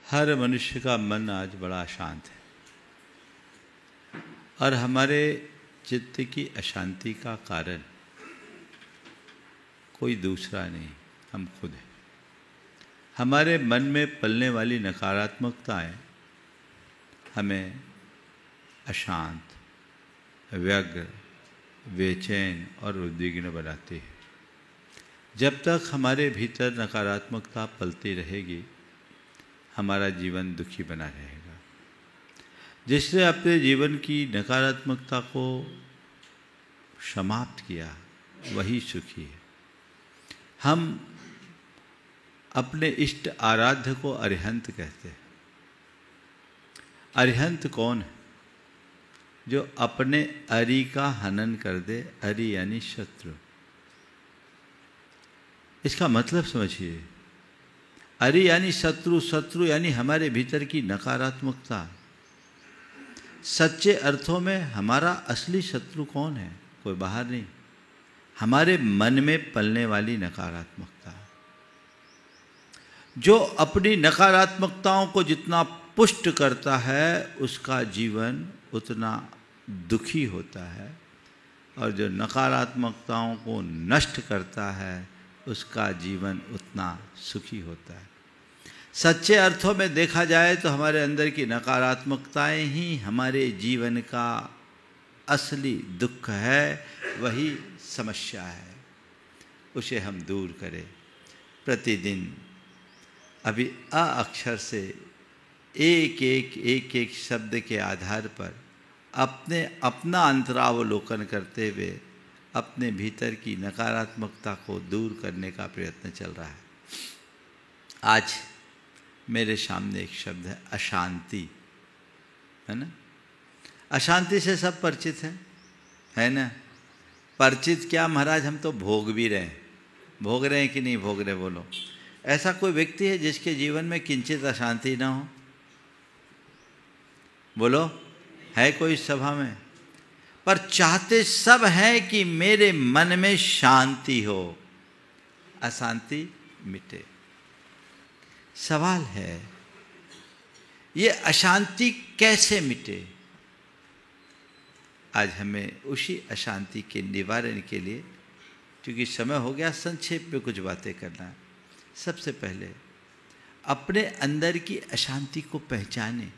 हर मनुष्य का मन आज बड़ा अशांत है और हमारे चित्त की अशांति का कारण कोई दूसरा नहीं, हम खुद हैं। हमारे मन में पलने वाली नकारात्मकताएं हमें अशांत, व्यग्र, बेचैन और उद्विग्न बनाती है। जब तक हमारे भीतर नकारात्मकता पलती रहेगी, हमारा जीवन दुखी बना रहेगा। जिसने अपने जीवन की नकारात्मकता को समाप्त किया वही सुखी है। हम अपने इष्ट आराध्य को अरिहंत कहते हैं। अरिहंत कौन है? जो अपने अरि का हनन कर दे। अरि यानी शत्रु। इसका मतलब समझिए, अरि यानी शत्रु, शत्रु यानी हमारे भीतर की नकारात्मकता। सच्चे अर्थों में हमारा असली शत्रु कौन है? कोई बाहर नहीं, हमारे मन में पलने वाली नकारात्मकता। जो अपनी नकारात्मकताओं को जितना पुष्ट करता है, उसका जीवन उतना दुखी होता है, और जो नकारात्मकताओं को नष्ट करता है, उसका जीवन उतना सुखी होता है। सच्चे अर्थों में देखा जाए तो हमारे अंदर की नकारात्मकताएं ही हमारे जीवन का असली दुख है, वही समस्या है। उसे हम दूर करें। प्रतिदिन अभी अ अक्षर से एक एक शब्द के आधार पर अपना अंतरावलोकन करते हुए अपने भीतर की नकारात्मकता को दूर करने का प्रयत्न चल रहा है। आज मेरे सामने एक शब्द है अशांति, है ना? अशांति से सब परिचित हैं, है ना? परिचित क्या महाराज, हम तो भोग भी रहे हैं। भोग रहे हैं कि नहीं भोग रहे? बोलो। ऐसा कोई व्यक्ति है जिसके जीवन में किंचित अशांति ना हो? बोलो, है कोई सभा में? पर चाहते सब हैं कि मेरे मन में शांति हो, अशांति मिटे। सवाल है, ये अशांति कैसे मिटे? आज हमें उसी अशांति के निवारण के लिए, क्योंकि समय हो गया, संक्षेप में कुछ बातें करना है। सबसे पहले अपने अंदर की अशांति को पहचाने।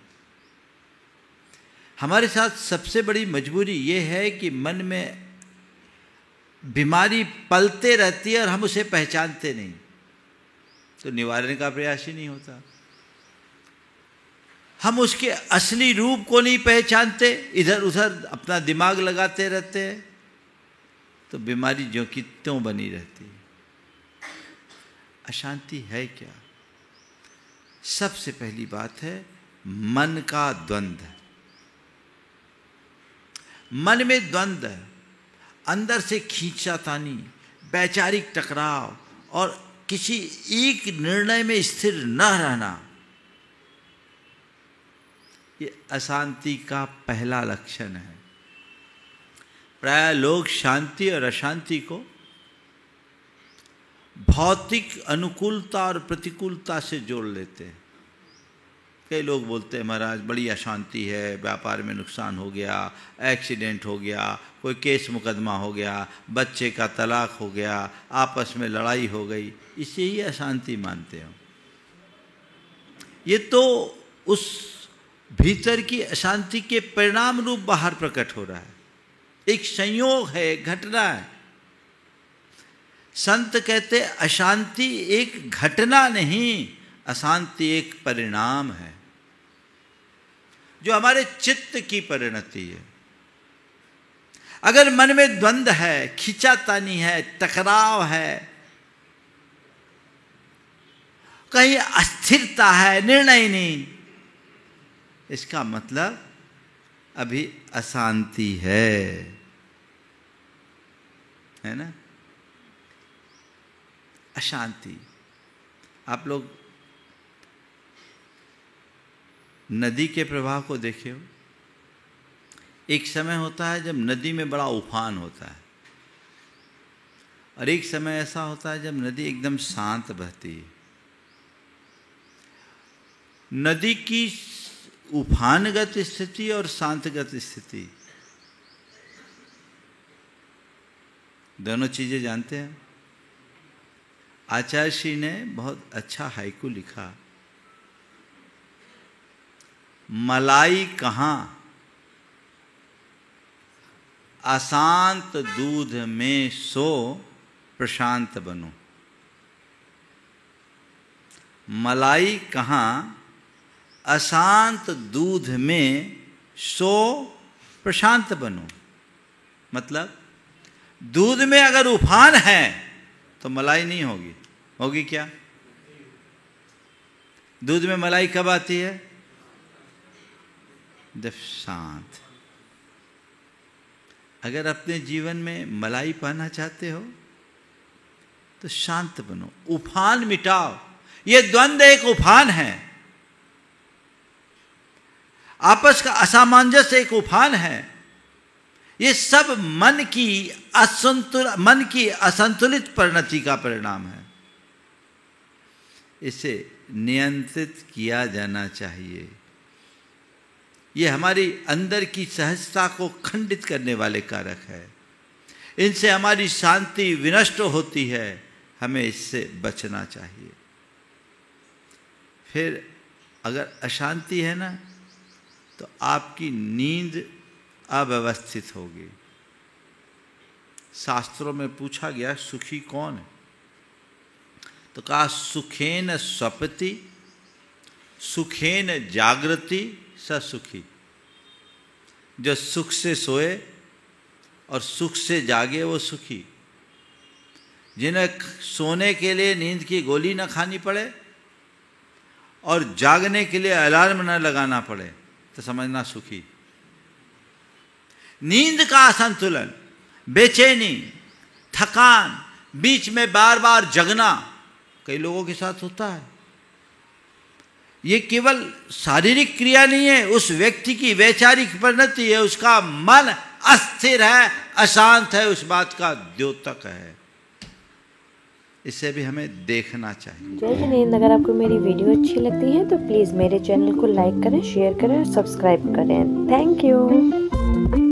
हमारे साथ सबसे बड़ी मजबूरी ये है कि मन में बीमारी पलते रहती है और हम उसे पहचानते नहीं, तो निवारण का प्रयास ही नहीं होता। हम उसके असली रूप को नहीं पहचानते, इधर उधर अपना दिमाग लगाते रहते हैं, तो बीमारी जो कि त्यों बनी रहती है। अशांति है क्या? सबसे पहली बात है मन का द्वंद्व। मन में द्वंद्व है, अंदर से खींचातानी, वैचारिक टकराव और किसी एक निर्णय में स्थिर न रहना, ये अशांति का पहला लक्षण है। प्राय लोग शांति और अशांति को भौतिक अनुकूलता और प्रतिकूलता से जोड़ लेते हैं। कई लोग बोलते हैं महाराज बड़ी अशांति है, व्यापार में नुकसान हो गया, एक्सीडेंट हो गया, कोई केस मुकदमा हो गया, बच्चे का तलाक हो गया, आपस में लड़ाई हो गई, इसे ही अशांति मानते हो। ये तो उस भीतर की अशांति के परिणाम रूप बाहर प्रकट हो रहा है। एक संयोग है, घटना है। संत कहते अशांति एक घटना नहीं, अशांति एक परिणाम है, जो हमारे चित्त की परिणति है। अगर मन में द्वंद्व है, खींचातानी है, टकराव है, कहीं अस्थिरता है, निर्णय नहीं, इसका मतलब अभी अशांति है ना? अशांति। आप लोग नदी के प्रवाह को देखे हो। एक समय होता है जब नदी में बड़ा उफान होता है, और एक समय ऐसा होता है जब नदी एकदम शांत बहती है। नदी की उफानगत स्थिति और शांतगत स्थिति, दोनों चीजें जानते हैं। आचार्य श्री ने बहुत अच्छा हाइकू लिखा, मलाई कहाँ अशांत दूध में सो प्रशांत बनो। मलाई कहाँ अशांत दूध में सो प्रशांत बनो। मतलब दूध में अगर उफान है तो मलाई नहीं होगी, होगी क्या? दूध में मलाई कब आती है? जब शांत। अगर अपने जीवन में मलाई पाना चाहते हो तो शांत बनो, उफान मिटाओ। ये द्वंद्व एक उफान है, आपस का असामंजस्य एक उफान है। ये सब मन की असंतुलित परिणति का परिणाम है। इसे नियंत्रित किया जाना चाहिए। ये हमारी अंदर की सहजता को खंडित करने वाले कारक है। इनसे हमारी शांति विनष्ट होती है, हमें इससे बचना चाहिए। फिर अगर अशांति है ना, तो आपकी नींद अव्यवस्थित होगी। शास्त्रों में पूछा गया सुखी कौन है, तो कहा सुखेन स्वपति सुखेन जागृति स सुखी। जो सुख से सोए और सुख से जागे वो सुखी। जिन्हें सोने के लिए नींद की गोली न खानी पड़े और जागने के लिए अलार्म न लगाना पड़े तो समझना सुखी। नींद का असंतुलन, बेचैनी, थकान, बीच में बार बार जगना कई लोगों के साथ होता है। ये केवल शारीरिक क्रिया नहीं है, उस व्यक्ति की वैचारिक परिणति है। उसका मन अस्थिर है, अशांत है, उस बात का द्योतक है। इसे भी हमें देखना चाहिए। जय जिनेंद्र। अगर आपको मेरी वीडियो अच्छी लगती है तो प्लीज़ मेरे चैनल को लाइक करें, शेयर करें और सब्सक्राइब करें। Thank you.